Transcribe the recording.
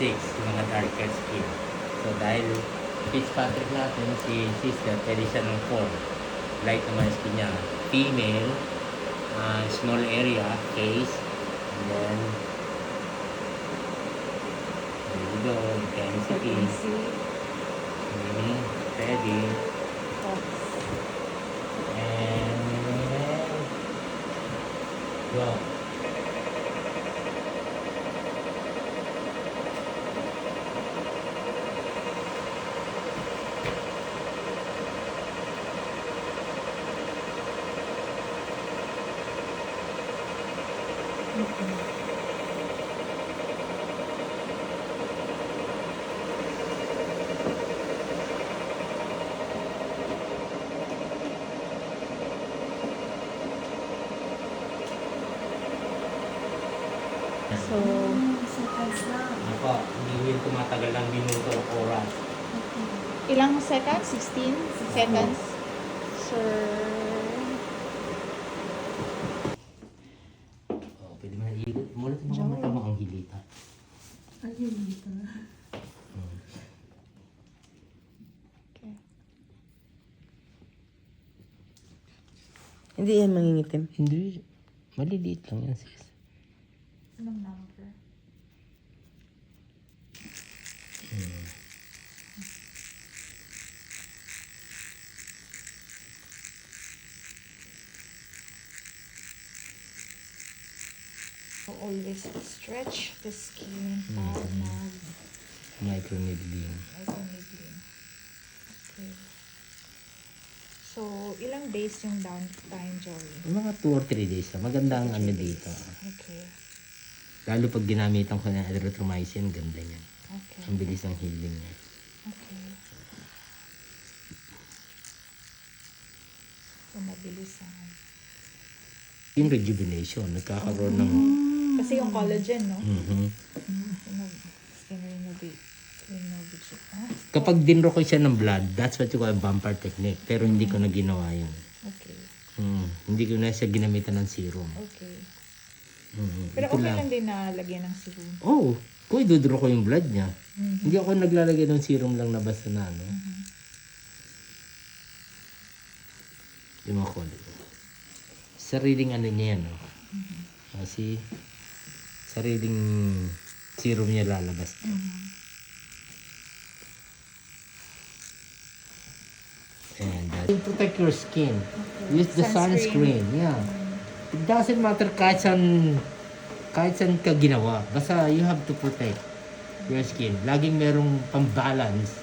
6, yung mga darker skin. So dahil Fitzpatrick natin, si sister, pwede siya ng 4. Light naman yung skin niya. Female, small area, case, and then there you go, intensity. Ready. And go. So, seconds lang. Ako, hindi yun tumatagal ng minuto o oras. Ilang seconds? 16 seconds. Sir. Oh, pwede mo na hilot. Mulat mo mata mo ang hilita. Ay, hilita. Okay. Hindi yan mangingitim. Hindi. Maliliit lang yan, sis. Anong number? So always stretch the skin para Microneedling. microneedling. Okay. So, ilang days yung downtime, Joey? Mga 2 or 3 days na. Maganda ang ano dito. Okay. Lalo pag ginamitan ko ng erythromycin, ganda niyan. Okay. Ang bilis ng healing niya. Okay. So, mabilis ang... Yung rejuvenation, nagkakaroon ng... Kasi yung collagen, no? Skin renovation. Kapag dinro ko siya ng blood, that's what you call a bumper technique. Pero hindi ko na ginawa yun. Okay. Hindi ko na siya ginamitan ng serum. Okay. Pero Ito okay lang din na lagyan ng serum. Oo. Kung idudro ko yung blood niya. Hindi ako naglalagay ng serum lang na basta na ano. Yung mga color. Sariling ano niya yan. Kasi sariling serum niya lalabas. And that will protect your skin. Use the sunscreen. Yeah. It doesn't matter kahit saan ka ginawa. Basta you have to protect your skin. Laging merong pang-balance